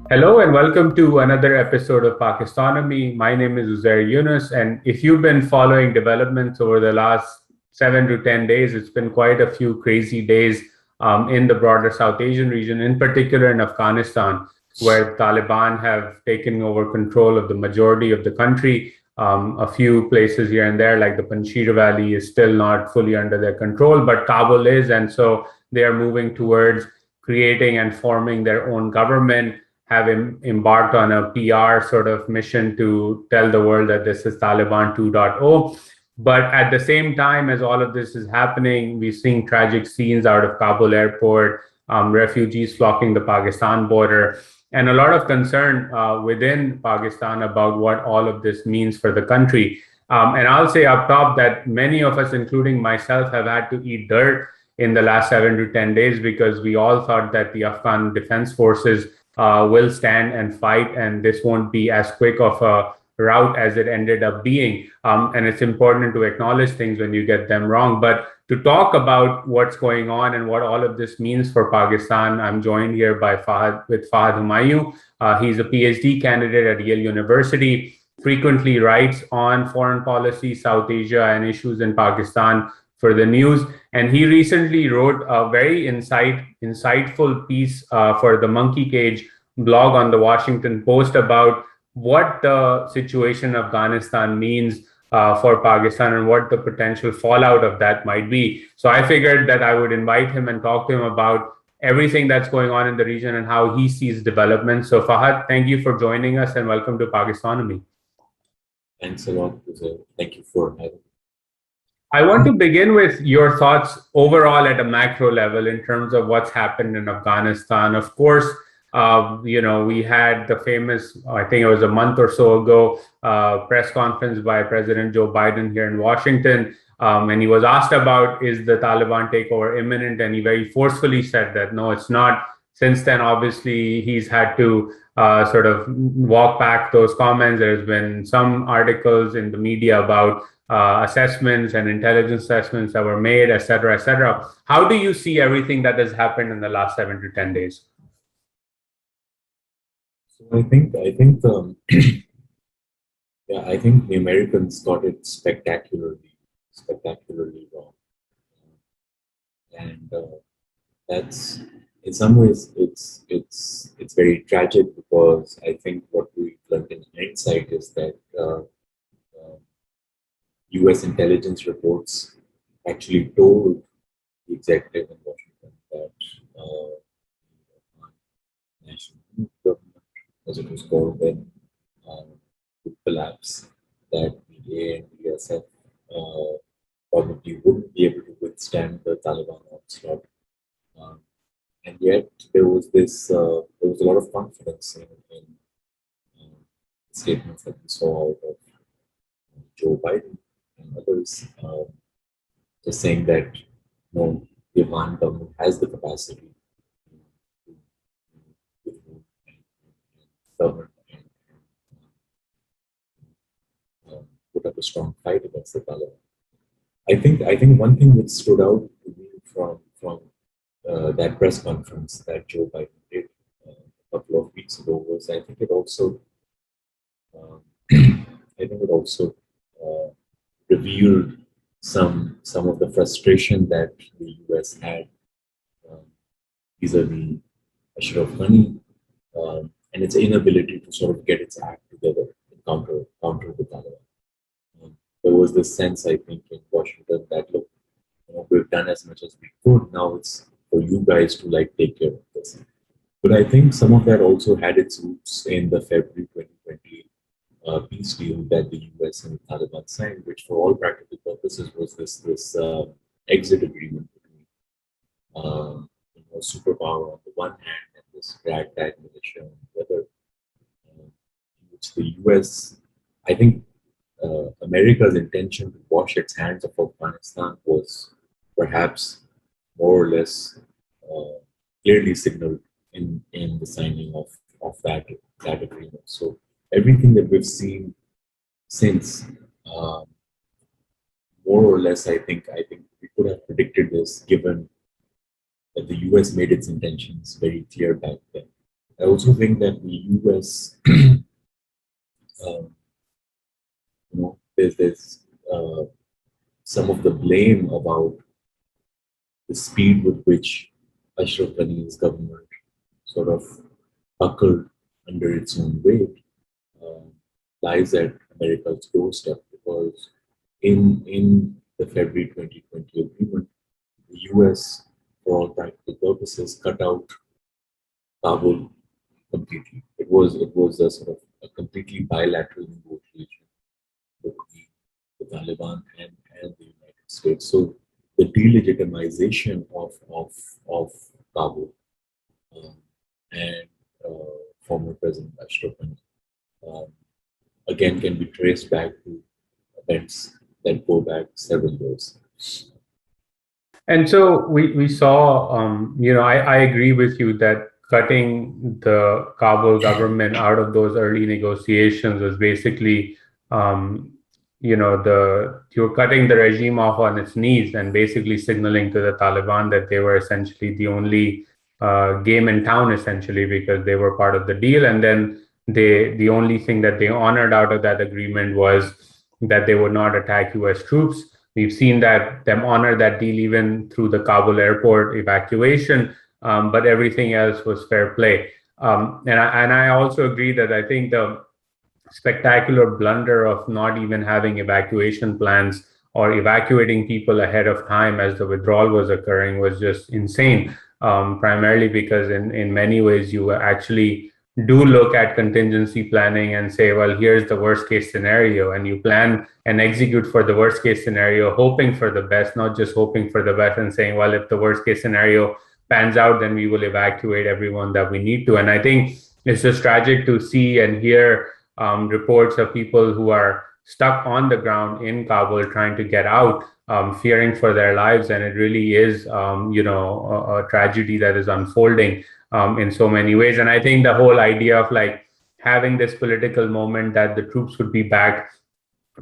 Hello and welcome to another episode of Pakistonomy. My name is Uzair, and if you've been following developments over the last 7 to 10 days, it's been quite a few crazy days in the broader South Asian region, in particular in Afghanistan, where Taliban have taken over control of the majority of the country. A few places here and there, like the Panjshir Valley, is still not fully under their control, but Kabul is, and so they are moving towards creating and forming their own government, have embarked on a PR sort of mission to tell the world that this is Taliban 2.0. But at the same time as all of this is happening, we're seeing tragic scenes out of Kabul airport, refugees flocking the Pakistan border, and a lot of concern within Pakistan about what all of this means for the country. And I'll say up top that many of us, including myself, have had to eat dirt in the last 7 to 10 days because we all thought that the Afghan defense forces will stand and fight, and this won't be as quick of a route as it ended up being. And it's important to acknowledge things when you get them wrong. But to talk about what's going on and what all of this means for Pakistan, I'm joined here by Fahd Humayun. He's a PhD candidate at Yale University, frequently writes on foreign policy, South Asia, and issues in Pakistan for the news. And he recently wrote a very insightful piece for the Monkey Cage blog on the Washington Post about what the situation in Afghanistan means for Pakistan and what the potential fallout of that might be. So I figured that I would invite him and talk to him about everything that's going on in the region and how he sees development. So Fahad, thank you for joining us and welcome to Pakistanomy. Thanks a lot, Uzair. Thank you for having me. I want to begin with your thoughts overall at a macro level in terms of what's happened in Afghanistan. Of course, we had the famous, I think it was a month or so ago, press conference by President Joe Biden here in Washington. And he was asked about, is the Taliban takeover imminent? And he very forcefully said that, no, it's not. Since then, obviously, he's had to sort of walk back those comments. There's been some articles in the media about assessments and intelligence assessments that were made, et cetera, et cetera. How do you see everything that has happened in the last 7 to 10 days? So I think the Americans got it spectacularly wrong, and that's in some ways it's very tragic because I think what we learned in hindsight is that U.S. intelligence reports actually told the executive in Washington that national government, as it was called then, would collapse, that the A and the SF probably wouldn't be able to withstand the Taliban onslaught. Um, and yet there was a lot of confidence in statements that we saw out of Joe Biden and others, just saying that the Afghan government has the capacity to withhold and govern and put up a strong fight against the Taliban. I think one thing that stood out to me from that press conference that Joe Biden did a couple of weeks ago was um, I think it also uh, revealed some of the frustration that the U.S. had um, vis-a-vis Ashraf Ghani and its inability to sort of get its act together and counter the Taliban. There was this sense, I think, in Washington that look, we've done as much as we could. Now it's for you guys to like take care of this. But I think some of that also had its roots in the February 2020 peace deal that the US and the Taliban signed, which for all practical purposes was this exit agreement between superpower on the one hand and this ragtag militia on the other, which the US, I think America's intention to wash its hands of Afghanistan was perhaps more or less uh, clearly signaled in the signing of that agreement. So everything that we've seen since, um, more or less, I think we could have predicted this, given that the U.S. made its intentions very clear back then. I also think that the U.S. um, there's some of the blame about the speed with which Ashraf Ghani's government sort of buckled under its own weight uh, lies at America's doorstep, because in the February 2020 agreement, the U.S., for all practical purposes, cut out Kabul completely. It was a sort of a completely bilateral negotiation between the Taliban and the United States. So the delegitimization of Kabul um, and former President Ashraf Ghani um, again can be traced back to events that go back several years. And so we saw, I agree with you that cutting the Kabul government out of those early negotiations was basically, you're cutting the regime off on its knees and basically signaling to the Taliban that they were essentially the only game in town, essentially, because they were part of the deal. And then the only thing that they honored out of that agreement was that they would not attack U.S. troops. We've seen that them honor that deal even through the Kabul airport evacuation, but everything else was fair play. And I also agree that I think the spectacular blunder of not even having evacuation plans or evacuating people ahead of time as the withdrawal was occurring was just insane. Primarily because in many ways you actually do look at contingency planning and say, well, here's the worst case scenario, and you plan and execute for the worst case scenario, hoping for the best, not just hoping for the best and saying, well, if the worst case scenario pans out, then we will evacuate everyone that we need to. And I think it's just tragic to see and hear reports of people who are stuck on the ground in Kabul trying to get out, fearing for their lives. And it really is, a tragedy that is unfolding in so many ways. And I think the whole idea of like having this political moment that the troops would be back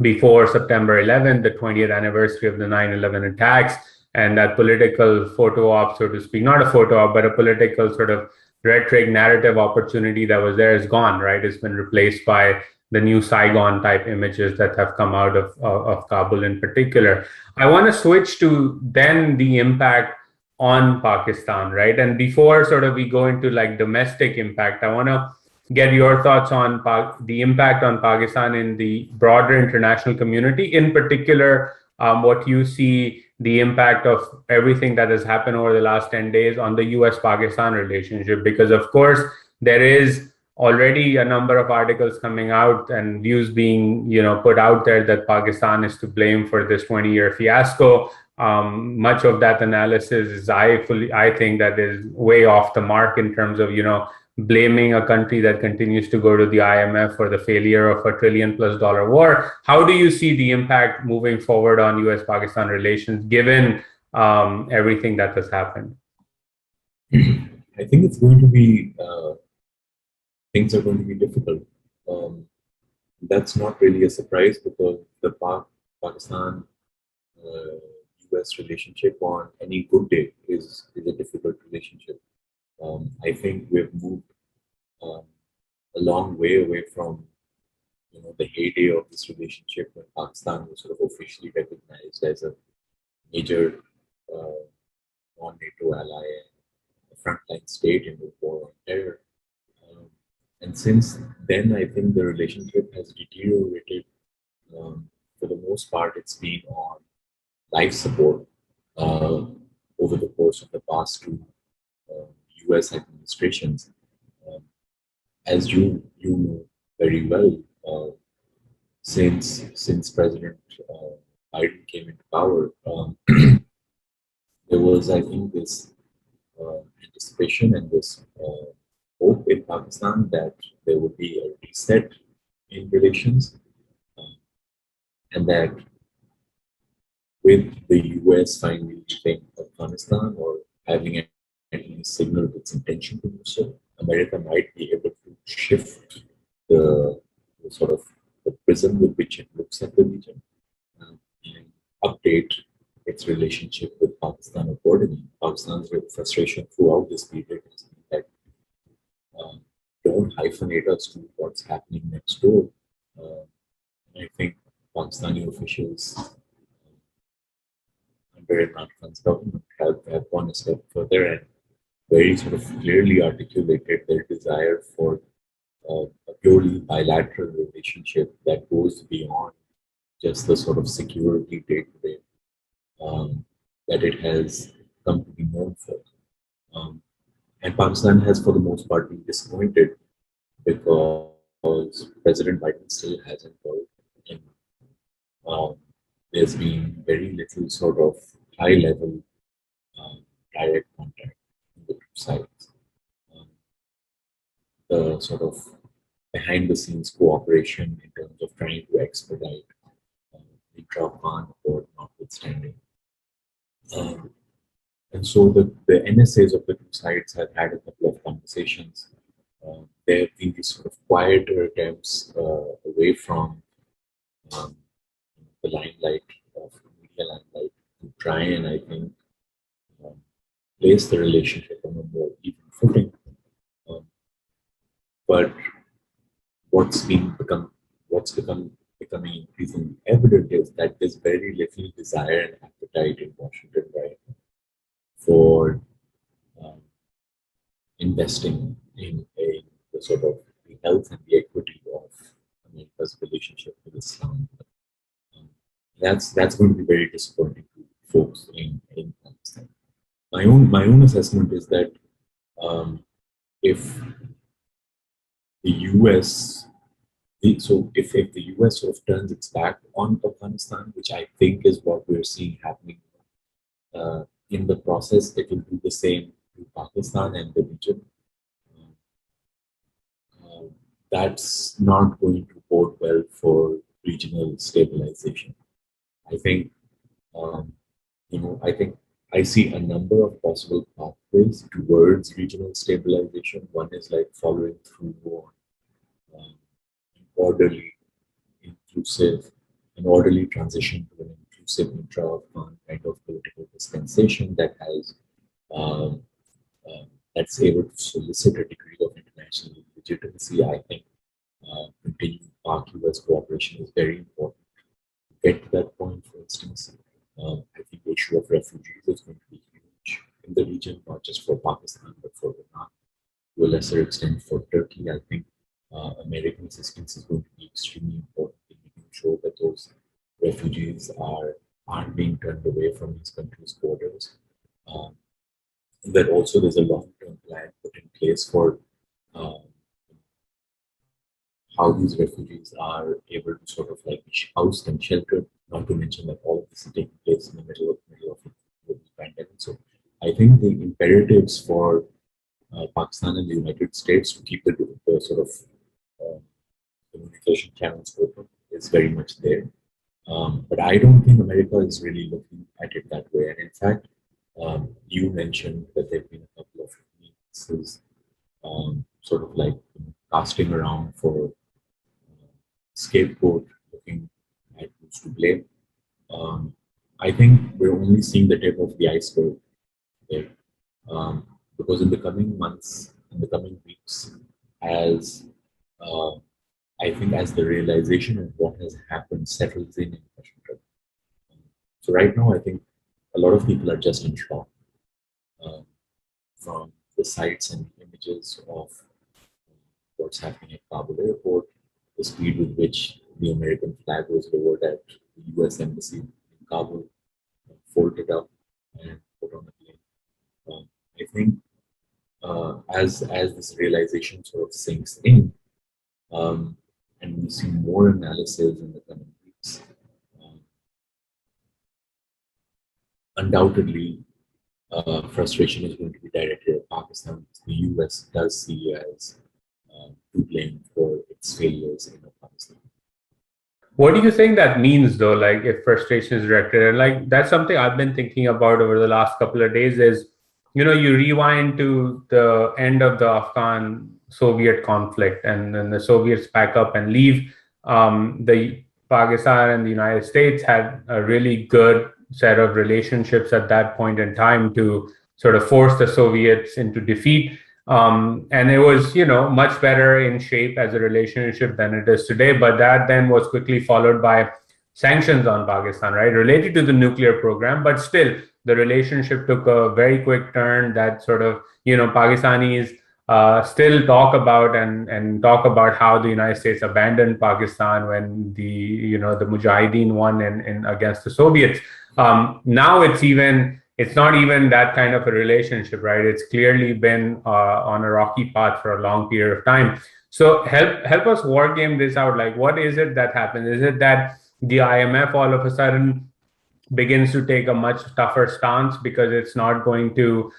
before September 11th, the 20th anniversary of the 9/11 attacks, and that political photo op, so to speak, not a photo op, but a political sort of rhetoric narrative opportunity that was there is gone, right? It's been replaced by the new Saigon type images that have come out of Kabul in particular. I want to switch to then the impact on Pakistan, right? And before sort of we go into like domestic impact, I want to get your thoughts on the impact on Pakistan in the broader international community, in particular, what you see the impact of everything that has happened over the last 10 days on the U.S. Pakistan relationship, because of course there is already a number of articles coming out and views being put out there that Pakistan is to blame for this 20-year fiasco. Much of that analysis is I think that is way off the mark in terms of blaming a country that continues to go to the IMF for the failure of a $1 trillion+ war. How do you see the impact moving forward on U.S.-Pakistan relations, given everything that has happened? I think it's going to be things are going to be difficult. That's not really a surprise, because the Pakistan U.S. relationship on any good day is a difficult relationship. I think we've moved um, a long way away from the heyday of this relationship when Pakistan was sort of officially recognized as a major non-NATO ally and a frontline state in the war on terror. Um, and since then, I think the relationship has deteriorated. For the most part, it's been on life support over the course of the past two U.S. administrations. Um, as you know very well, since President Biden came into power, there was, I think, this anticipation and this hope in Pakistan that there would be a reset in relations, and that with the U.S. finally leaving Afghanistan, or having at least signaled its intention to do so, America might be able to shift the sort of the prism with which it looks at the region, and update its relationship with Pakistan accordingly. Pakistan's frustration throughout this period has been that don't hyphenate us to what's happening next door. I think Pakistani officials under Imran Khan's government have gone a step further and very sort of clearly articulated their desire for a purely bilateral relationship that goes beyond just the sort of security day-to-day that it has come to be known for. And Pakistan has, for the most part, been disappointed because President Biden still hasn't worked in. There's been very little sort of high-level direct contact on the two sides. The sort of behind-the-scenes cooperation in terms of trying to expedite the intra-Afghan accord notwithstanding. And so the NSAs of the two sides have had a couple of conversations. There have been these sort of quieter attempts away from the limelight of media limelight to try and, I think, place the relationship on a more even footing. But what's becoming increasingly evident is that there's very little desire and appetite in Washington right now for investing in the sort of the health and the equity of America's relationship with Islam. That's going to be very disappointing to folks in Pakistan. My own assessment is that if the U.S. if the U.S. sort of turns its back on Afghanistan, which I think is what we're seeing happening in the process, it will do the same to Pakistan and the region. That's not going to bode well for regional stabilization. I think, I see a number of possible pathways towards regional stabilization. One is like following through on orderly, an orderly transition to an inclusive intra-Afghan kind of political dispensation that has that's able to solicit a degree of international legitimacy. I think continued Pak-US cooperation is very important to get to that point. For instance, I think the issue of refugees is going to be huge in the region, not just for Pakistan, but for Iran, to a lesser extent for Turkey. I think American assistance is going to be extremely important in making sure that those refugees aren't being turned away from these countries' borders. That also there's a long-term plan put in place for how these refugees are able to sort of like be housed and sheltered, not to mention that all of this is taking place in the middle of the pandemic. So I think the imperatives for Pakistan and the United States to keep the sort of communication channels open is very much there. But I don't think America is really looking at it that way. And in fact, you mentioned that there have been a couple of cases sort of like casting around for scapegoat, looking at who's to blame. I think we're only seeing the tip of the iceberg there. Because in the coming months, in the coming weeks, as I think as the realization of what has happened settles in Washington. So right now, I think a lot of people are just in shock from the sights and images of what's happening at Kabul airport, the speed with which the American flag was lowered at the U.S. Embassy in Kabul, folded up and put on a plane. I think as this realization sort of sinks in, and we see more analysis in the coming weeks, undoubtedly frustration is going to be directed at Pakistan. The U.S. does see as to blame for its failures in Afghanistan. What do you think that means, though? Like, if frustration is directed, and like that's something I've been thinking about over the last couple of days. Is you rewind to the end of the Afghan-Soviet conflict, and then the Soviets pack up and leave. The Pakistan and the United States had a really good set of relationships at that point in time to sort of force the Soviets into defeat. And it was, much better in shape as a relationship than it is today. But that then was quickly followed by sanctions on Pakistan, right, related to the nuclear program. But still, the relationship took a very quick turn that sort of, Pakistanis still talk about and talk about how the United States abandoned Pakistan when the Mujahideen won in against the Soviets. Now it's not even that kind of a relationship, right? It's clearly been on a rocky path for a long period of time. So help us war game this out. Like, what is it that happens? Is it that the IMF all of a sudden begins to take a much tougher stance because it's not going to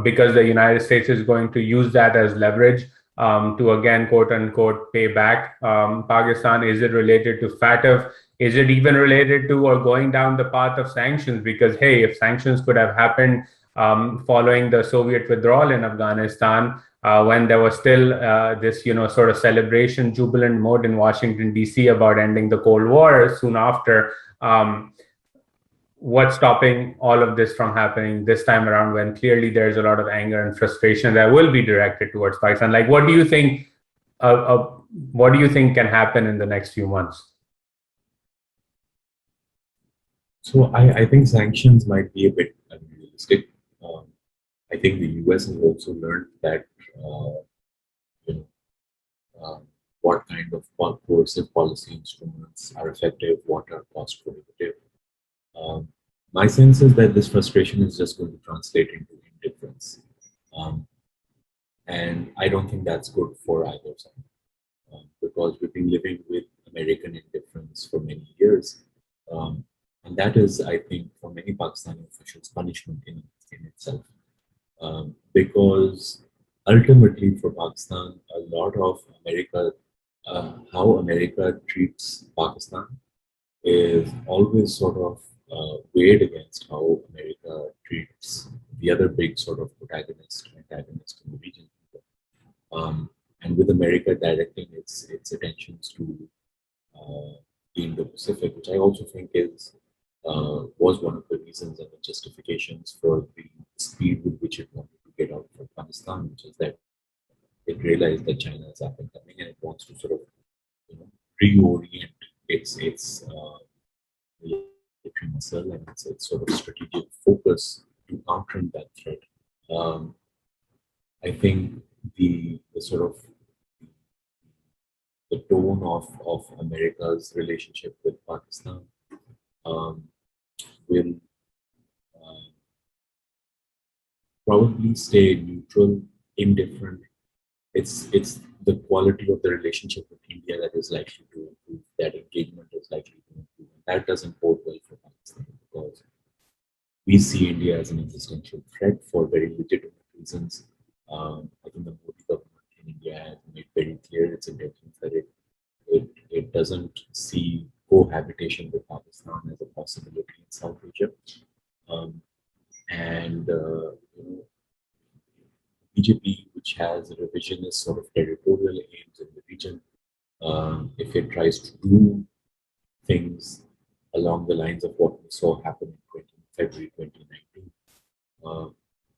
because the United States is going to use that as leverage to again, quote unquote, pay back Pakistan? Is it related to FATF? Is it even related to or going down the path of sanctions? Because hey, if sanctions could have happened following the Soviet withdrawal in Afghanistan, when there was still this, sort of celebration, jubilant mode in Washington D.C. about ending the Cold War soon after. What's stopping all of this from happening this time around when clearly there's a lot of anger and frustration that will be directed towards Pakistan? Like, what do you think? What do you think can happen in the next few months? So I think sanctions might be a bit unrealistic. I think the US has also learned that you know what kind of coercive policy instruments are effective, what are cost prohibitive. My sense is that this frustration is just going to translate into indifference, and I don't think that's good for either side, because we've been living with American indifference for many years. And that is, I think, for many Pakistani officials, punishment in itself. Because ultimately for Pakistan, a lot of America, how America treats Pakistan is always sort of weighed against how America treats the other big sort of antagonist in the region. And with America directing its attentions to the Indo-Pacific, which I also think was one of the reasons and the justifications for the speed with which it wanted to get out of Afghanistan, which is that it realized that China is up and coming and it wants to sort of reorient its military muscle and its sort of strategic focus to countering that threat. I think the sort of the tone of America's relationship with Pakistan will probably stay neutral, indifferent. It's the quality of the relationship with India that is likely to improve. That engagement is likely to improve. And that doesn't bode well for Pakistan because we see India as an existential threat for very legitimate reasons. I think the Modi government in India has made very clear its intentions that it doesn't see cohabitation with Pakistan as a possibility in South Asia. BJP, which has revisionist sort of territorial aims in the region, if it tries to do things along the lines of what we saw happen in February 2019,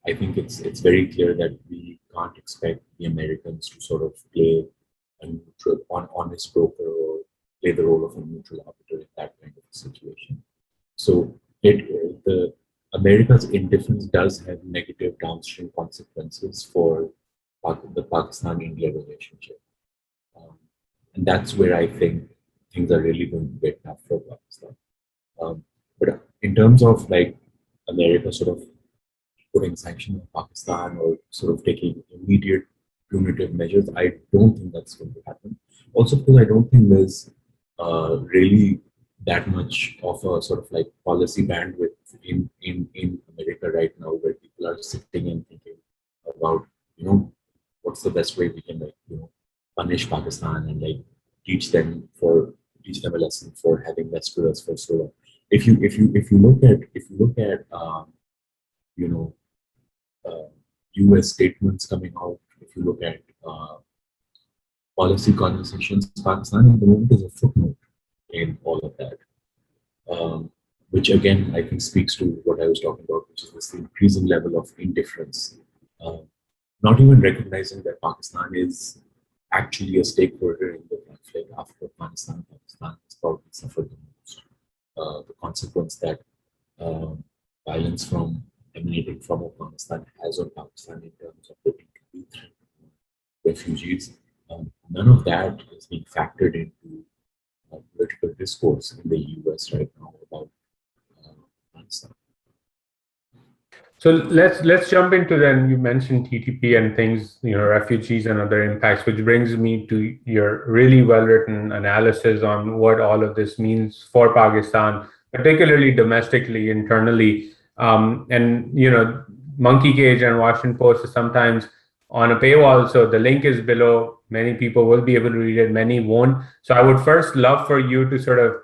I think it's very clear that we can't expect the Americans to sort of play a neutral, honest broker or play the role of a neutral arbiter in that kind of a situation. So the America's indifference does have negative downstream consequences for the Pakistan-India relationship. And that's where I think things are really going to get tough for Pakistan. But in terms of like America sort of putting sanctions on Pakistan or sort of taking immediate punitive measures, I don't think that's going to happen. Also because I don't think there's really that much of a sort of like policy bandwidth in America right now where people are sitting and thinking about, what's the best way we can punish Pakistan and like teach them a lesson for having messed with us for so long. If you look at U.S. statements coming out, if you look at policy conversations, Pakistan at the moment is a footnote in all of that, which again I think speaks to what I was talking about, which is this increasing level of indifference. not even recognizing that Pakistan is actually a stakeholder in the conflict. After Afghanistan, Pakistan has probably suffered the most. The consequence that violence from emanating from Afghanistan has on Pakistan in terms of the threat of refugees, none of that is being factored into political discourse in the US right now about Afghanistan. So let's jump into then. You mentioned TTP and things, refugees and other impacts, which brings me to your really well-written analysis on what all of this means for Pakistan, particularly domestically, internally. And Monkey Cage and Washington Post is sometimes on a paywall, so the link is below. Many people will be able to read it, many won't. So I would first love for you to sort of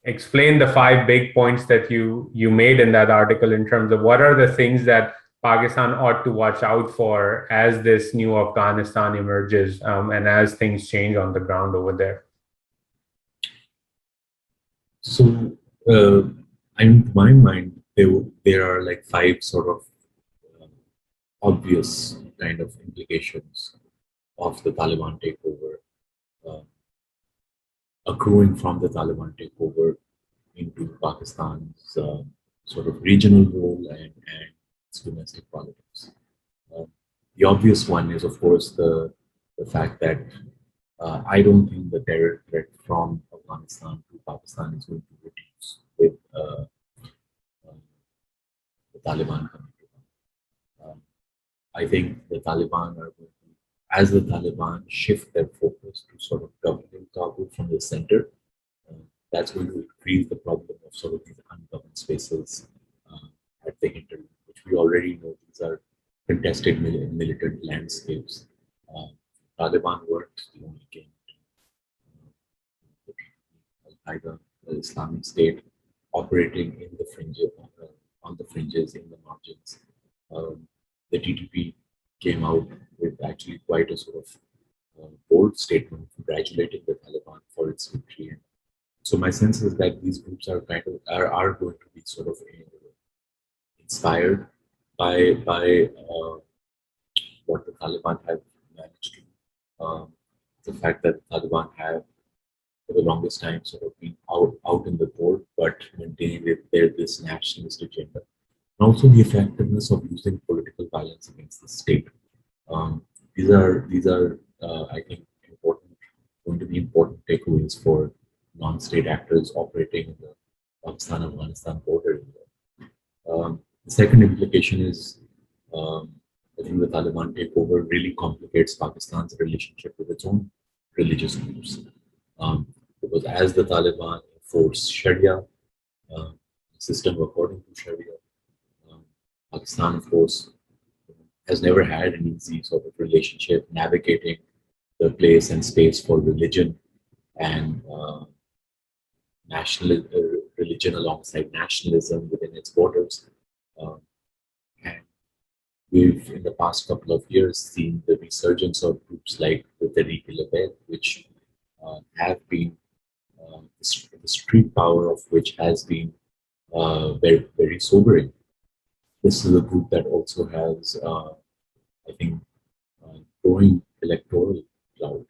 explain the 5 big points that you made in that article in terms of what are the things that Pakistan ought to watch out for as this new Afghanistan emerges, and as things change on the ground over there. So, in my mind, there are like 5 sort of obvious kind of implications of the Taliban takeover, accruing from the Taliban takeover into Pakistan's sort of regional role and its domestic politics. The obvious one is, of course, the fact that I don't think the terror threat from Afghanistan to Pakistan is going to reduce with the Taliban coming to power. I think the Taliban are going to, as the Taliban shift their focus to sort of governing Kabul from the center, that's going to increase the problem of sort of these ungoverned spaces at the hinterland, which we already know these are contested militant landscapes. Taliban worked the only game. Al-Qaeda, the Islamic State, operating in the fringes, on the fringes, in the margins. The TTP came out with actually quite a sort of bold statement congratulating the Taliban for its victory. And so my sense is that these groups are are going to be sort of inspired by what the Taliban have managed to. The fact that the Taliban have for the longest time sort of been out in the cold, but maintaining this nationalist agenda. And also the effectiveness of using political violence against the state. These are I think going to be important takeaways for non-state actors operating in the Pakistan-Afghanistan border. The second implication is I think the Taliban takeover really complicates Pakistan's relationship with its own religious groups. Because as the Taliban enforce Sharia, system according to Sharia, Pakistan, of course, has never had an easy sort of relationship navigating the place and space for religion and religion alongside nationalism within its borders. And we've, in the past couple of years, seen the resurgence of groups like the Tariq-e-Labbaik, which have been the street power of which has been very, very sobering. This is a group that also has, I think, growing electoral clout.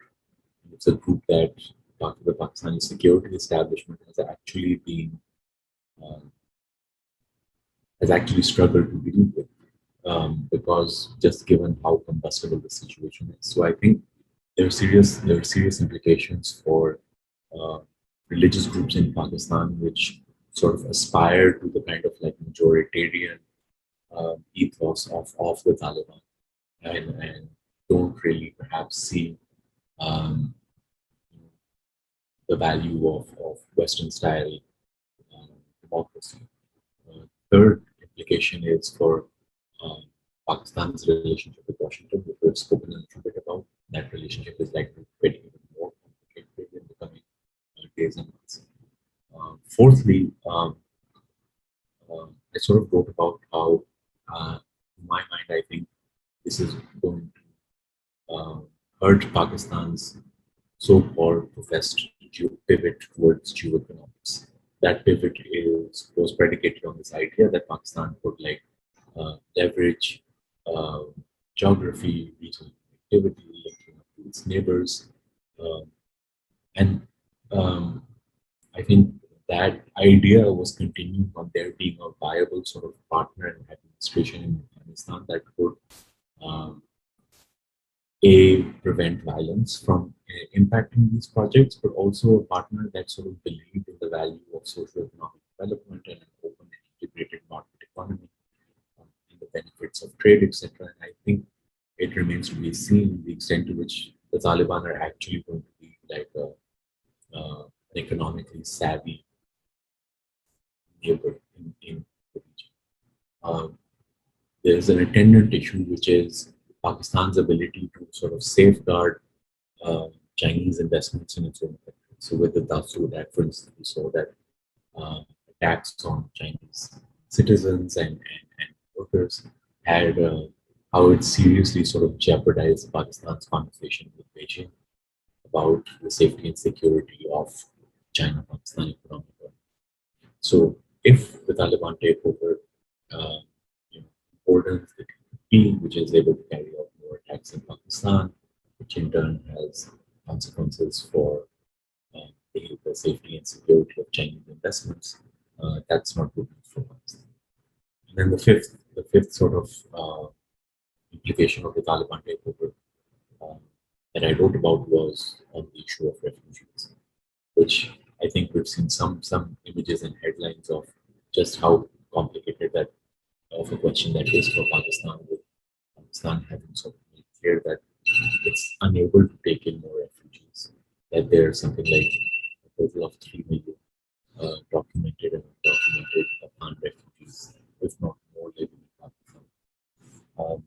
It's a group that the Pakistani security establishment has actually been struggled to deal with because just given how combustible the situation is. So I think there are serious implications for religious groups in Pakistan which sort of aspire to the kind of like majoritarian ethos of the Taliban and don't really perhaps see the value of Western style democracy. Third implication is for Pakistan's relationship with Washington, which we've spoken a little bit about. That relationship is likely to get even more complicated in the coming days and months. Fourthly, I sort of wrote about how, in my mind, I think this is going to hurt Pakistan's so-called professed pivot towards geoeconomics. That pivot was predicated on this idea that Pakistan could leverage geography, regional connectivity, linking up to its neighbors. And I think that idea was continued on there being a viable sort of partner and administration in Afghanistan that could um, prevent violence from impacting these projects, but also a partner that sort of believed in the value of socio-economic development and an open and integrated market economy, and the benefits of trade, etc. And I think it remains to be seen the extent to which the Taliban are actually going to be like an economically savvy neighbor in the region. There's an attendant issue, which is Pakistan's ability to sort of safeguard Chinese investments in its own country. So with the Dasu attack, for instance, we saw that attacks on Chinese citizens and workers had how it seriously sort of jeopardized Pakistan's conversation with Beijing about the safety and security of China-Pakistan economic. So if the Taliban take over, orders the TPP, which is able to carry out more attacks in Pakistan, which in turn has consequences for the safety and security of Chinese investments, that's not good enough for Pakistan. And then the fifth sort of implication of the Taliban takeover that I wrote about was on the issue of refugees, which I think we've seen some images and headlines of just how complicated that of a question that is for Pakistan, with Pakistan having sort of made clear that it's unable to take in more refugees, that there's something like a total of 3 million documented and undocumented Afghan refugees, if not more, living in Pakistan.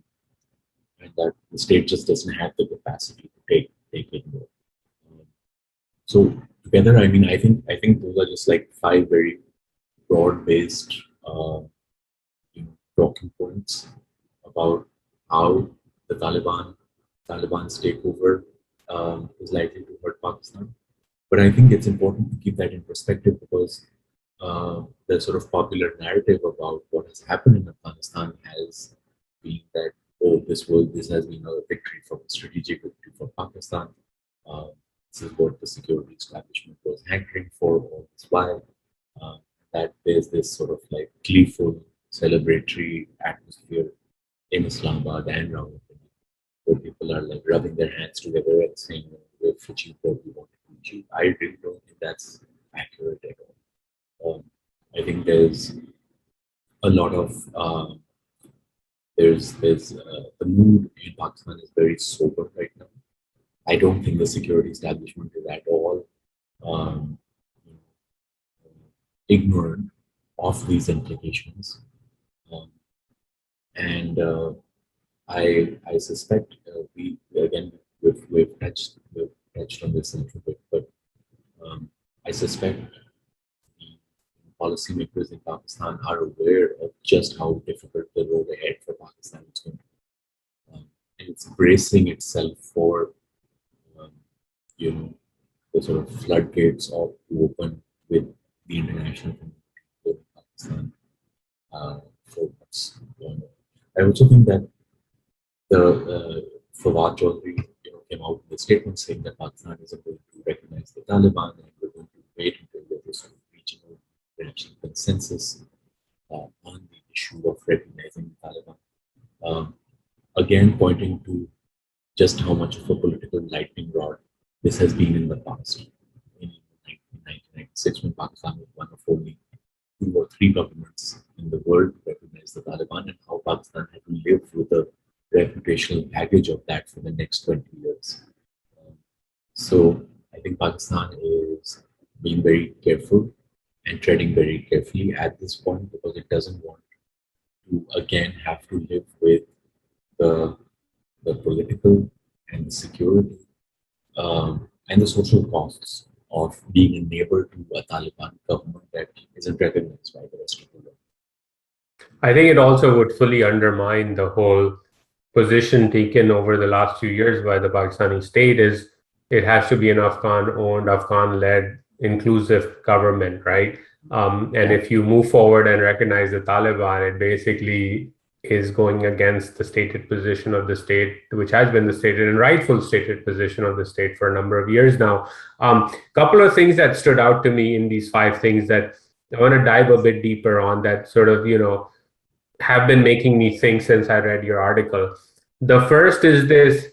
And that the state just doesn't have the capacity to take in more. So together, I mean, I think those are just like 5 very broad-based talking points about how the Taliban's takeover is likely to hurt Pakistan. But I think it's important to keep that in perspective, because the sort of popular narrative about what has happened in Afghanistan has been that, oh, this has been a victory, a strategic victory for Pakistan. This is what the security establishment was hankering for all this while. That there's this sort of like gleeful, celebratory atmosphere in Islamabad and around where people are like rubbing their hands together and saying, we've achieved what we wanted to achieve. I really don't think that's accurate at all. I think there's a lot of the mood in Pakistan is very sober right now. I don't think the security establishment is at all ignorant of these implications. And I suspect we've touched on this a little bit, but I suspect the policymakers in Pakistan are aware of just how difficult the road ahead for Pakistan is going to be, and it's bracing itself for the sort of floodgates to open with the international community in Pakistan for what's going on. I also think that the Fawad Chaudhry came out with a statement saying that Pakistan isn't going to recognize the Taliban, and we're going to wait until there's a sort of regional international consensus on the issue of recognizing the Taliban. Again, pointing to just how much of a political lightning rod this has been in the past. In 1996, when Pakistan was one of only 2 or 3 governments in the world to recognize the Taliban, and how Pakistan had to live with the reputational baggage of that for the next 20 years. So I think Pakistan is being very careful and treading very carefully at this point, because it doesn't want to again have to live with the political and the security and the social costs of being a neighbor to a Taliban government that isn't recognized by the rest of the world. I think it also would fully undermine the whole position taken over the last few years by the Pakistani state is it has to be an Afghan-owned, Afghan-led, inclusive government, right? And if you move forward and recognize the Taliban, it basically is going against the stated position of the state, which has been the stated and rightful stated position of the state for a number of years now. Couple of things that stood out to me in these 5 things that I want to dive a bit deeper on, that sort of, have been making me think since I read your article. The first is this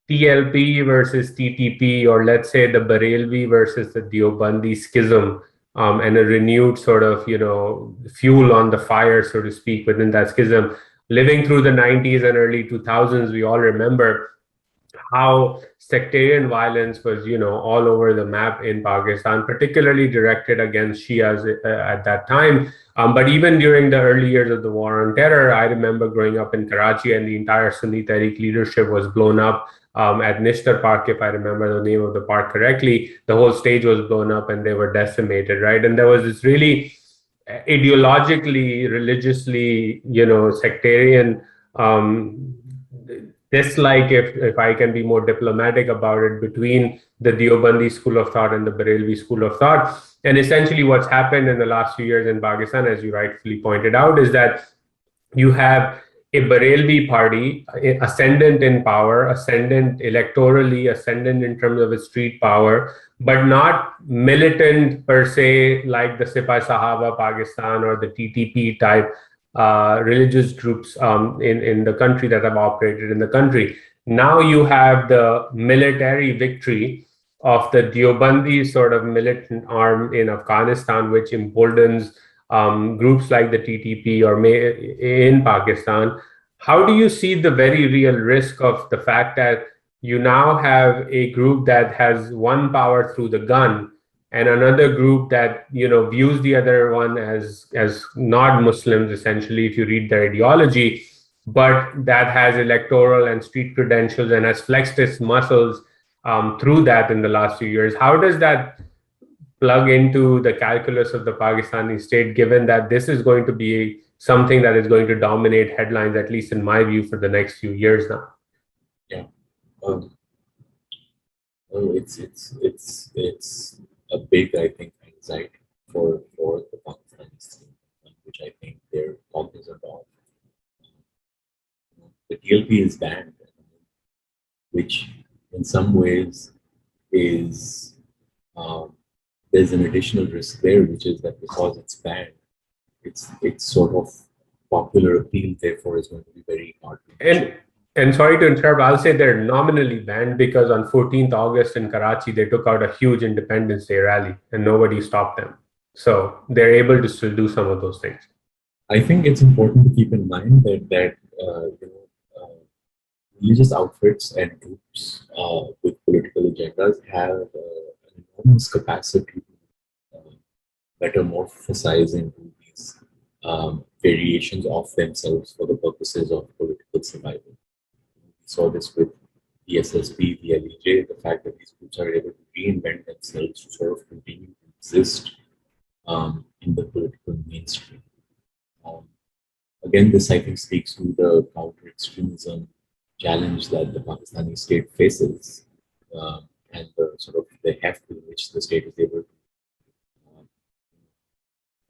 TLP versus TTP, or let's say the Barelvi versus the Deobandi schism, and a renewed sort of, fuel on the fire, so to speak, within that schism. Living through the 90s and early 2000s, we all remember how sectarian violence was, all over the map in Pakistan, particularly directed against Shias at that time. But even during the early years of the war on terror, I remember growing up in Karachi, and the entire Sunni Tehreek leadership was blown up at Nishtar Park, if I remember the name of the park correctly. The whole stage was blown up and they were decimated, right? And there was this really ideologically, religiously, sectarian dislike, if I can be more diplomatic about it, between the Deobandi school of thought and the Barelvi school of thought. And essentially what's happened in the last few years in Pakistan, as you rightfully pointed out, is that you have a Barelvi party, ascendant in power, ascendant electorally, ascendant in terms of its street power, but not militant per se, like the Sipai Sahaba Pakistan or the TTP type religious groups in the country that have operated in the country. Now you have the military victory of the Deobandi sort of militant arm in Afghanistan, which emboldens groups like the TTP or in Pakistan. How do you see the very real risk of the fact that you now have a group that has one power through the gun, and another group that views the other one as non-Muslims, essentially, if you read their ideology, but that has electoral and street credentials and has flexed its muscles through that in the last few years? How does that plug into the calculus of the Pakistani state, given that this is going to be something that is going to dominate headlines, at least in my view, for the next few years now? Yeah. It's a big, I think, anxiety for the Pakistanis, which I think they're cognizant of. The TLP is banned, which in some ways is there's an additional risk there, which is that because it's banned, it's sort of popular appeal, therefore is going to be very hard to achieve. And sorry to interrupt, I'll say they're nominally banned because on 14th August in Karachi, they took out a huge Independence Day rally and nobody stopped them. So they're able to still do some of those things. I think it's important to keep in mind that religious outfits and groups with political agendas have an enormous capacity to metamorphosize into these variations of themselves for the purposes of political survival. We saw this with the SSP, the LEJ, the fact that these groups are able to reinvent themselves to sort of continue to exist in the political mainstream. Again, this I think speaks to the counter-extremism challenge that the Pakistani state faces and the sort of the heft with which the state is able to,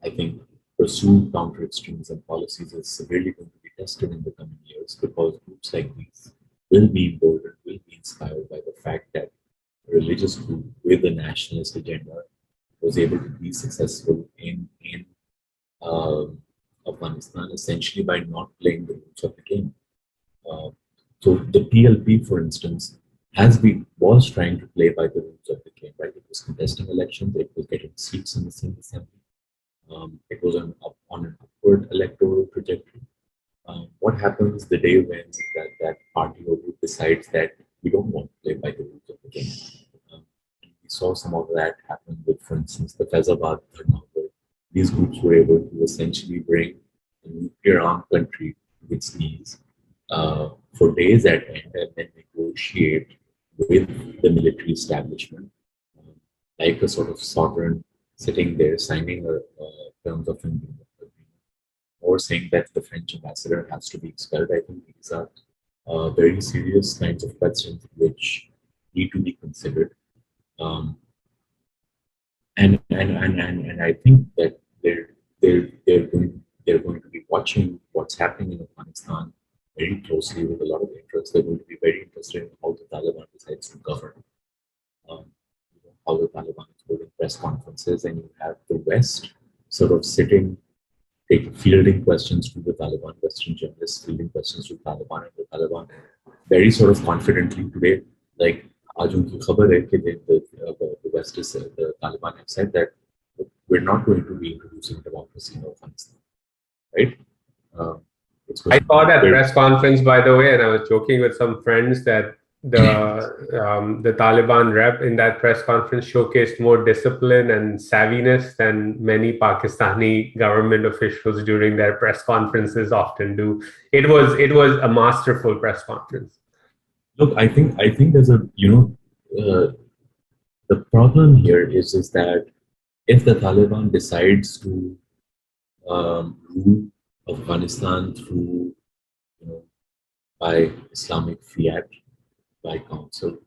I think, pursue counter-extremism policies is severely going to be tested in the coming years, because groups like these will be emboldened, will be inspired by the fact that a religious group with a nationalist agenda was able to be successful in Afghanistan, essentially by not playing the rules of the game. So the PLP, for instance, was trying to play by the rules of the game, right? It was contesting elections, it was getting seats in the same assembly, it was on an upward electoral trajectory. What happens the day when that party or group decides that we don't want to play by the rules of the game? We saw some of that happen with, for instance, the Faizabad Dharna, where these groups were able to essentially bring a nuclear-armed country to its knees for days at end, and then negotiate with the military establishment, like a sort of sovereign sitting there signing terms of agreement, or saying that the French ambassador has to be expelled. I think these are very serious kinds of questions which need to be considered. And I think that they they're going to be watching what's happening in Afghanistan very closely with a lot of interest. They're going to be very interested in how the Taliban decides to govern, um, how the Taliban is holding press conferences, and you have the West sort of sitting, fielding questions to the Taliban, Western journalists fielding questions to the Taliban, and the Taliban very sort of confidently today, like आज उनकी खबर है कि the West is the Taliban have said that we're not going to be introducing democracy in Afghanistan, right? I saw that press conference, by the way, and I was joking with some friends that the Taliban rep in that press conference showcased more discipline and savviness than many Pakistani government officials during their press conferences often do. It was a masterful press conference. Look, I think there's a the problem here is that if the Taliban decides to rule Afghanistan through by Islamic fiat, by council,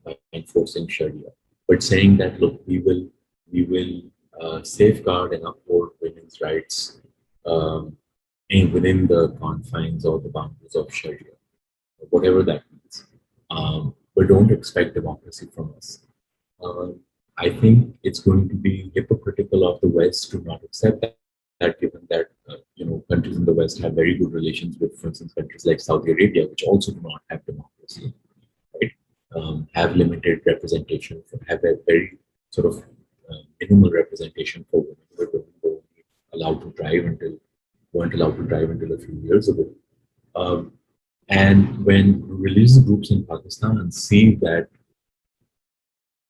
by enforcing Sharia, but saying that look, we will safeguard and uphold women's rights within the confines or the boundaries of Sharia, whatever that means. But don't expect democracy from us. I think it's going to be hypocritical of the West to not accept that given that countries in the West have very good relations with, for instance, countries like Saudi Arabia, which also do not have democracy, right? Have limited representation, have a very sort of minimal representation for women who were allowed to drive weren't allowed to drive until a few years ago. And when religious groups in Pakistan see that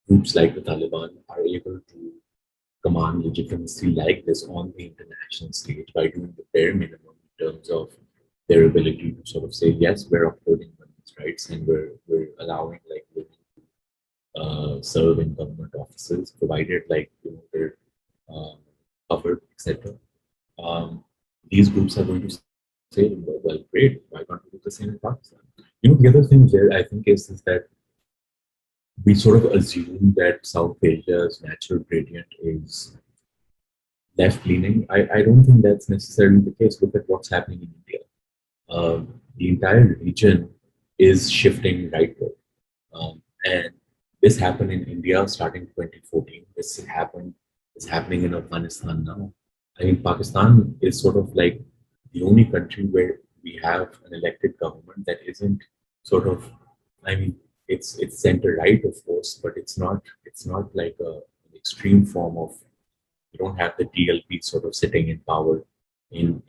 groups like the Taliban are able to command legitimacy like this on the international stage by doing the bare minimum in terms of their ability to sort of say, yes, we're upholding women's rights and we're allowing like women to serve in government offices, provided like they're covered, etc. These groups are going to say, well, great, why can't we do the same in Pakistan? The other thing there I think is that we sort of assume that South Asia's natural gradient is left-leaning. I don't think that's necessarily the case. Look at what's happening in India. The entire region is shifting rightward. And this happened in India starting 2014. This is happening in Afghanistan now. I mean, Pakistan is sort of like the only country where we have an elected government that isn't sort of, I mean, it's center right, of course, but it's not like an extreme form of, you don't have the DLP sort of sitting in power in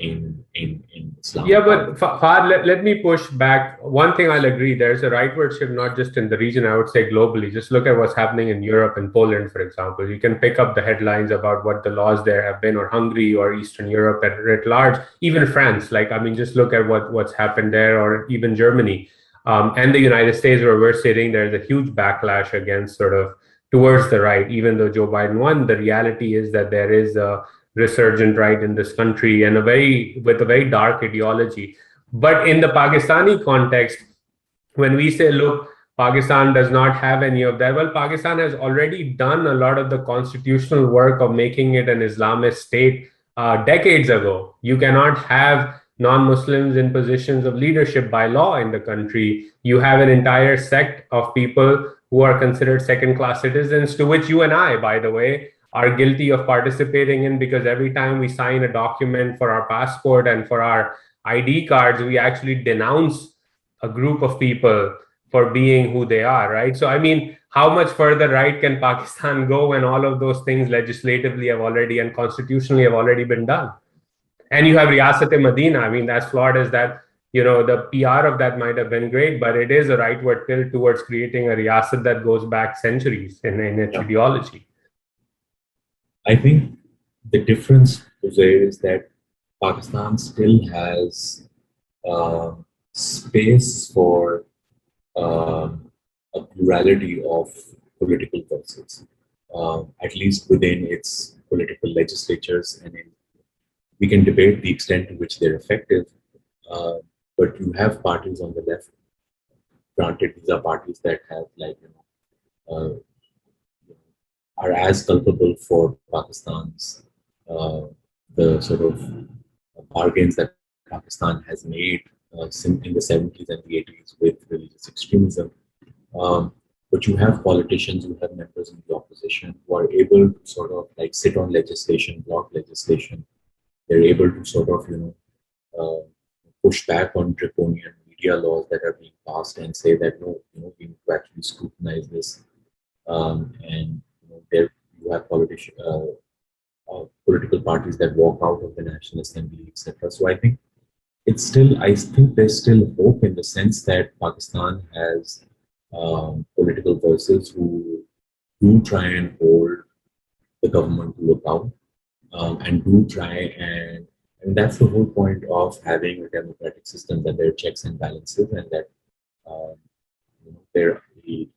Islam. Yeah, but Fahd, let me push back. One thing I'll agree, there's a rightward shift, not just in the region, I would say globally. Just look at what's happening in Europe and Poland, for example. You can pick up the headlines about what the laws there have been, or Hungary or Eastern Europe at large, even France. Like, I mean, just look at what's happened there, or even Germany. And the United States, where we're sitting, there's a huge backlash against sort of towards the right. Even though Joe Biden won, the reality is that there is a resurgent right in this country and with a very dark ideology. But in the Pakistani context, when we say, look, Pakistan does not have any of that, well, Pakistan has already done a lot of the constitutional work of making it an Islamist state decades ago. You cannot have non-Muslims in positions of leadership by law in the country. You have an entire sect of people who are considered second-class citizens, to which you and I, by the way, are guilty of participating in, because every time we sign a document for our passport and for our ID cards, we actually denounce a group of people for being who they are, right? So, I mean, how much further right can Pakistan go when all of those things legislatively have already and constitutionally have already been done? And you have Riyasat-e-Madina. I mean, as flawed as that, the PR of that might have been great, but it is a rightward tilt towards creating a Riyasat that goes back centuries in its ideology. I think the difference, Uzair, is that Pakistan still has space for a plurality of political voices, at least within its political legislatures, and we can debate the extent to which they're effective, but you have parties on the left. Granted, these are parties that have are as culpable for Pakistan's the sort of bargains that Pakistan has made since in the 70s and the 80s with religious extremism. But you have politicians, you have members in the opposition who are able to sort of like sit on legislation, block legislation. They're able to sort of, push back on draconian media laws that are being passed and say that no, we need to actually scrutinize this. And there you have political parties that walk out of the National Assembly, etc. So I think there's still hope in the sense that Pakistan has political voices who do try and hold the government to account, and do try and that's the whole point of having a democratic system, that there are checks and balances, and that um, there we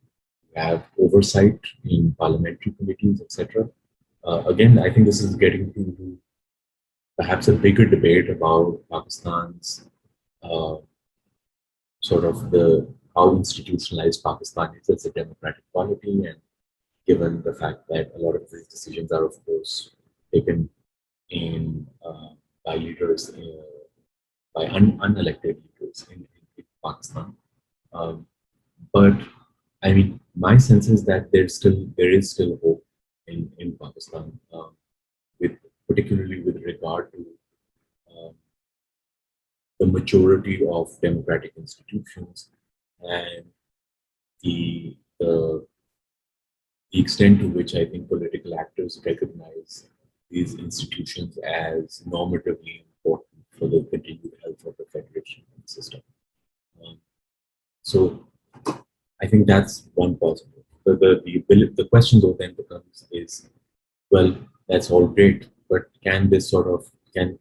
have oversight in parliamentary committees, etc. Again, I think this is getting to perhaps a bigger debate about Pakistan's uh, sort of the how institutionalized Pakistan is as a democratic polity, and given the fact that a lot of these decisions are, of course, taken in by leaders, by unelected leaders in Pakistan. Um, but I mean, my sense is that there is still hope in Pakistan, with particularly with regard to um, the maturity of democratic institutions and the, the the extent to which I think political actors recognize these institutions as normatively important for the continued health of the federation system. Um, so I think that's one positive. The question though then becomes is, well, that's all great, but can this sort of can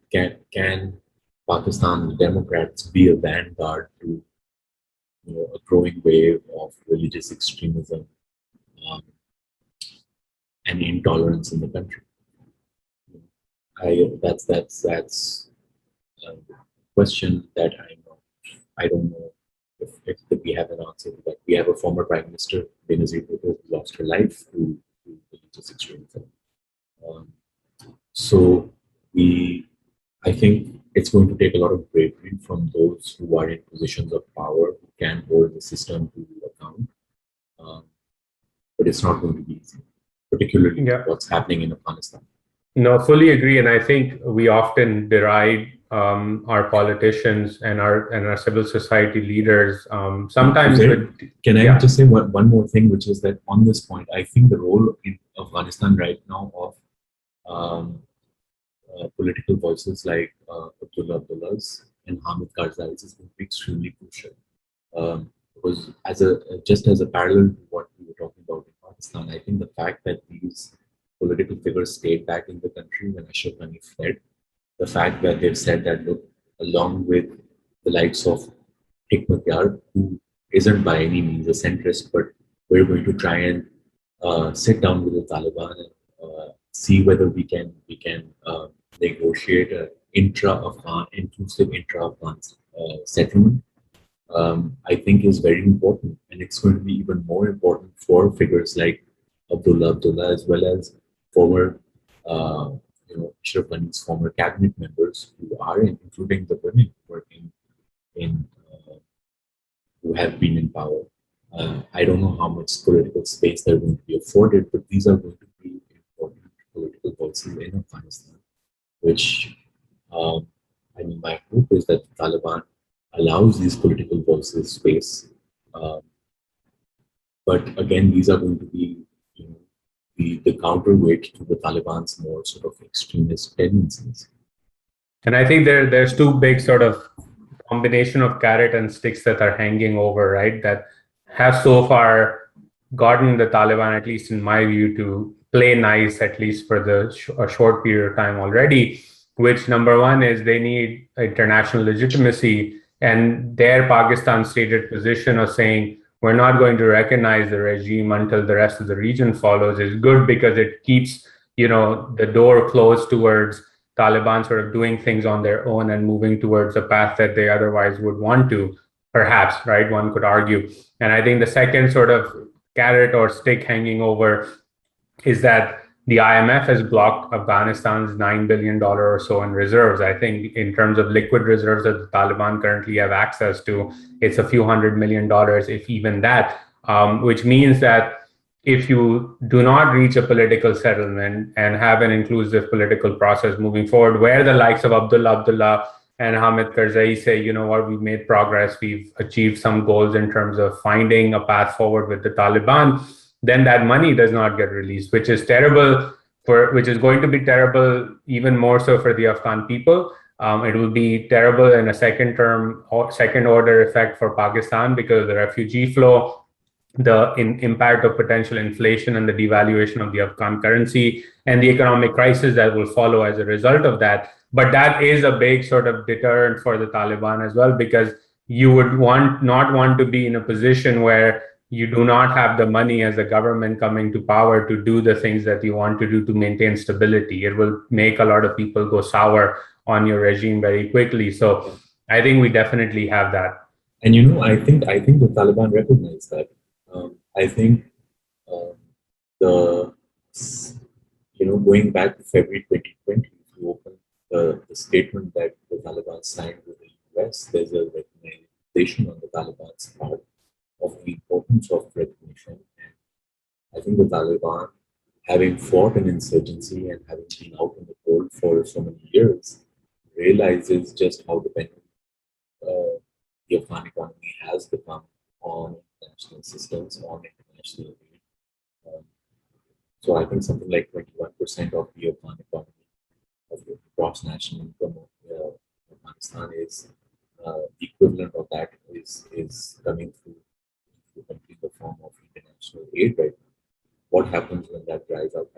Pakistan Democrats be a vanguard to a growing wave of religious extremism, um, and intolerance in the country? That's a question that I don't know if we have an answer to that. We have a former Prime Minister, Benazir Bhutto, who lost her life to religious extremism. Um, so I think it's going to take a lot of bravery from those who are in positions of power who can hold the system to account. Um, but it's not going to be easy, particularly what's happening in Afghanistan. No, fully agree, and I think we often deride our politicians and our civil society leaders. Sometimes, can I just say one more thing, which is that on this point, I think the role in Afghanistan right now of political voices like Abdullah Abdullah's and Hamid Karzai's is going to be extremely crucial. Because just as a parallel to what we were talking about in Pakistan, I think the fact that these political figures stayed back in the country when Ashraf Ghani fled, the fact that they've said that, look, along with the likes of Hikmat Yar, who isn't by any means a centrist, but we're going to try and sit down with the Taliban and see whether we can negotiate an inclusive intra-Afghan settlement. I think is very important, and it's going to be even more important for figures like Abdullah, as well as former, Ashraf Ghani's former cabinet members who are including the women working in who have been in power. I don't know how much political space they're going to be afforded, but these are going to be important political voices in Afghanistan. Which, my hope is that the Taliban allows these political voices space. But again, these are going to be the counterweight to the Taliban's more sort of extremist tendencies. And I think there's two big sort of combination of carrot and sticks that are hanging over, right? That have so far gotten the Taliban, at least in my view, to play nice, at least for a short period of time already. Which, number one, is they need international legitimacy, and their Pakistan stated position of saying we're not going to recognize the regime until the rest of the region follows is good, because it keeps the door closed towards Taliban sort of doing things on their own and moving towards a path that they otherwise would want to, perhaps, right? One could argue. And I think the second sort of carrot or stick hanging over is that The IMF has blocked Afghanistan's $9 billion or so in reserves. I think in terms of liquid reserves that the Taliban currently have access to, it's a few $100 million, if even that, which means that if you do not reach a political settlement and have an inclusive political process moving forward, where the likes of Abdullah and Hamid Karzai say, you know what, we've made progress, we've achieved some goals in terms of finding a path forward with the Taliban, then that money does not get released, which is terrible which is going to be terrible even more so for the Afghan people. It will be terrible in a second order effect for Pakistan because the refugee flow, the impact of potential inflation and the devaluation of the Afghan currency, and the economic crisis that will follow as a result of that. But that is a big sort of deterrent for the Taliban as well, because you would not want to be in a position where you do not have the money as a government coming to power to do the things that you want to do to maintain stability. It will make a lot of people go sour on your regime very quickly. So I think we definitely have that. And you know, I think the Taliban recognize that. I think the going back to February 2020, if you open the statement that the Taliban signed with the U.S., there's a recognition on the Taliban's part of the importance of recognition. And I think the Taliban, having fought an insurgency and having been out in the cold for so many years, realizes just how dependent the Afghan economy has become on international systems, on international aid. So I think something like 21% of the Afghan economy, of the gross national income of Afghanistan, is the equivalent of that is coming through the form of international aid right now. What happens when that dries up?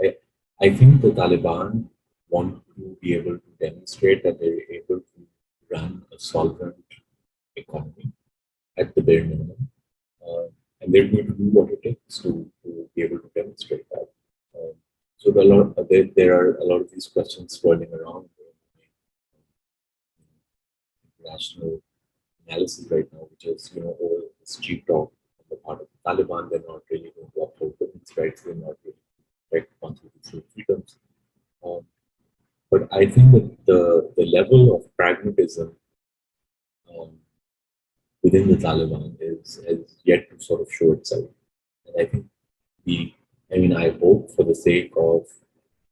I think the Taliban want to be able to demonstrate that they're able to run a solvent economy at the bare minimum. And they're going to do what it takes to be able to demonstrate that. So there are a lot of these questions swirling around international analysis right now, which is, all this cheap talk on the part of the Taliban. They're not really going to uphold women's rights. They're not really right constitutional freedoms. But I think that the level of pragmatism within the Taliban has yet to sort of show itself. And I think I hope for the sake of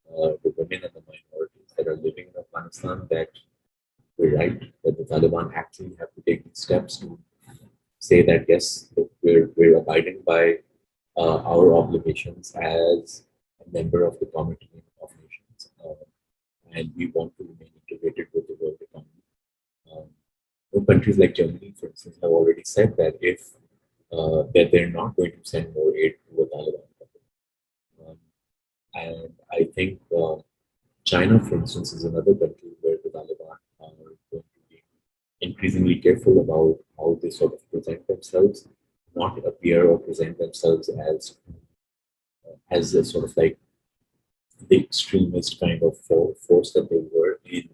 the women and the minorities that are living in Afghanistan that we're right, that the Taliban actually have to take these steps to say that yes, we're abiding by our obligations as a member of the Committee of Nations, and we want to remain integrated with the world economy. Countries like Germany, for instance, have already said that if that they're not going to send more aid to the Taliban. And I think China, for instance, is another country where the Taliban are going to be increasingly careful about how they sort of present themselves, not appear or present themselves as a sort of like the extremist kind of force that they were in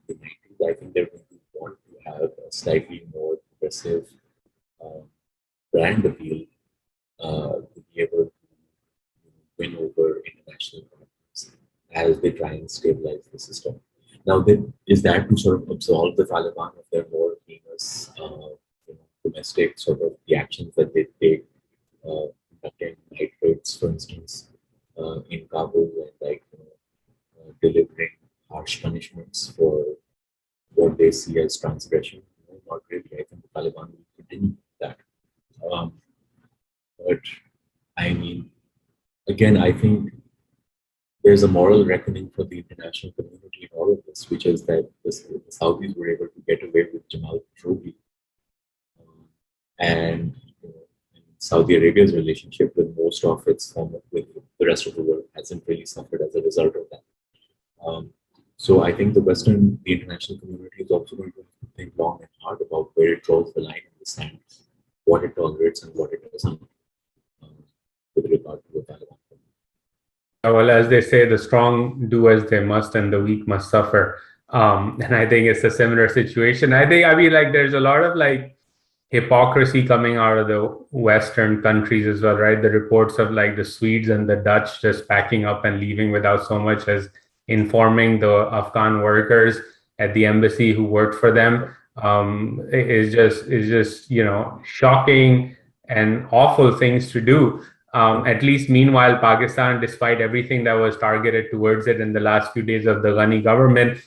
the 90s. I think they're going to want to have a slightly more progressive brand appeal to be able to win over international partners as they try and stabilize the system. Now, is that to sort of absolve the Taliban of their more heinous domestic sort of the actions that they take, conducting night raids, for instance, in Kabul, and delivering harsh punishments for what they see as transgression? Not really. I think the Taliban will continue that. But again, I think there's a moral reckoning for the international community in all of this, which is that the Saudis were able to get away with Jamal Khashoggi, and Saudi Arabia's relationship with most of its with the rest of the world hasn't really suffered as a result of that. So I think the international community is also going to think long and hard about where it draws the line in the sand, what it tolerates and what it doesn't, with regard to the Taliban. Well, as they say, the strong do as they must and the weak must suffer. And I think it's a similar situation. There's a lot of hypocrisy coming out of the Western countries as well, right? The reports of like the Swedes and the Dutch just packing up and leaving without so much as informing the Afghan workers at the embassy who worked for them is just shocking and awful things to do. At least meanwhile, Pakistan, despite everything that was targeted towards it in the last few days of the Ghani government,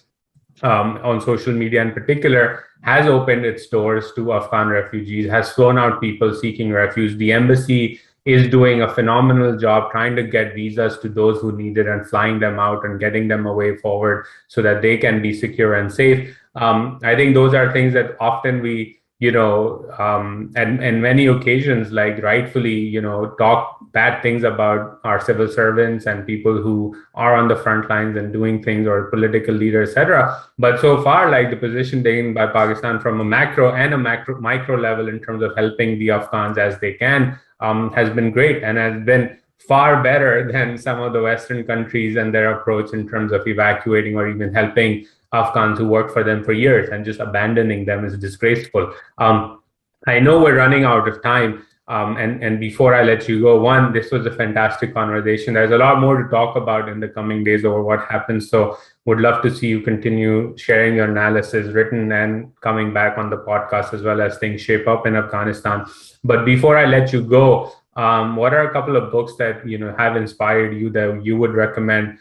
on social media in particular, has opened its doors to Afghan refugees, has flown out people seeking refuge. The embassy is doing a phenomenal job trying to get visas to those who need it and flying them out and getting them a way forward so that they can be secure and safe. I think those are things that often we, and many occasions, like rightfully, talk bad things about our civil servants and people who are on the front lines and doing things, or political leaders, etc. But so far, like the position taken by Pakistan from a macro and a micro level in terms of helping the Afghans as they can has been great and has been far better than some of the Western countries and their approach in terms of evacuating or even helping Afghans who worked for them for years, and just abandoning them is disgraceful. I know we're running out of time. And before I let you go, one, this was a fantastic conversation. There's a lot more to talk about in the coming days over what happens. So would love to see you continue sharing your analysis, written and coming back on the podcast, as well as things shape up in Afghanistan. But before I let you go, what are a couple of books that have inspired you that you would recommend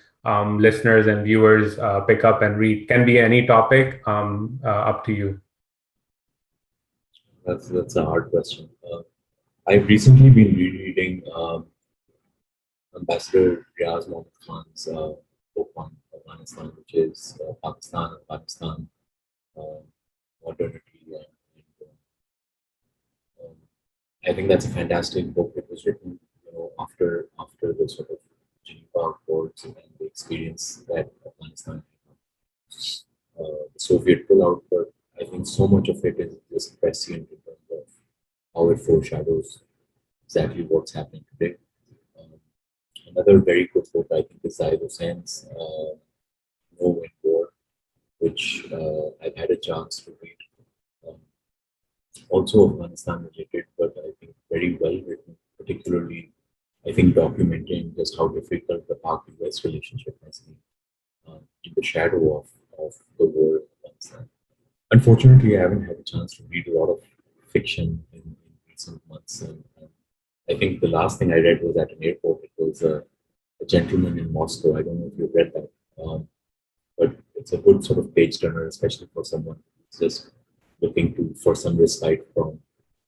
listeners and viewers pick up and read? Can be any topic, up to you. That's a hard question. I've recently been rereading Ambassador Riaz Khan's book on Afghanistan, which is Pakistan, Afghanistan, Modernity. I think that's a fantastic book. It was written, after the sort of Geneva Accords and the experience that Afghanistan had, the Soviet pullout. But I think so much of it is just prescient in terms of how it foreshadows exactly what's happening today. Another very good book, I think, is Zahid Hussein's No in War, which I've had a chance to read. Also Afghanistan related, but I think very well written, particularly, I think, documenting just how difficult the Pak-US relationship has been in the shadow of the war in Afghanistan. Unfortunately, I haven't had a chance to read a lot of fiction in recent months. And I think the last thing I read was at an airport. It was a Gentleman in Moscow. I don't know if you've read that, but it's a good sort of page turner, especially for someone who's just looking for some respite from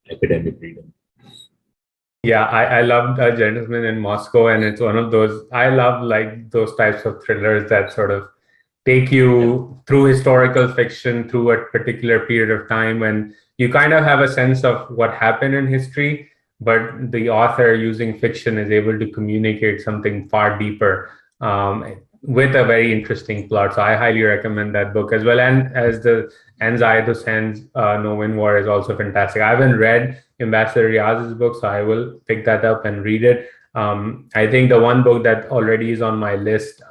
academic reading. Yeah, I loved A Gentleman in Moscow, and it's one of those, I love like those types of thrillers that sort of take you through historical fiction through a particular period of time when you kind of have a sense of what happened in history, but the author, using fiction, is able to communicate something far deeper with a very interesting plot. So I highly recommend that book as well. And Zahid Hussein's No in War is also fantastic. I haven't read Ambassador Riaz's book, so I will pick that up and read it. I think the one book that already is on my list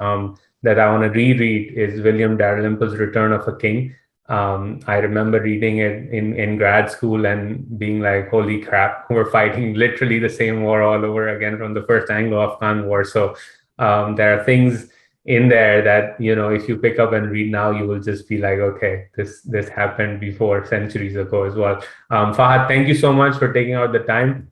that I want to reread is William Dalrymple's Return of a King. I remember reading it in grad school and being like, holy crap, we're fighting literally the same war all over again from the first Anglo-Afghan war. So there are things in there that, if you pick up and read now, you will just be like, okay, this happened before, centuries ago as well. Fahd, thank you so much for taking out the time.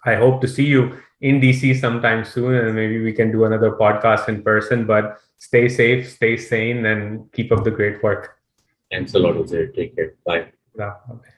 I hope to see you in DC sometime soon, and maybe we can do another podcast in person. But stay safe, stay sane, and keep up the great work. Thanks a lot, Uzair. Take care. Bye. Yeah. Okay.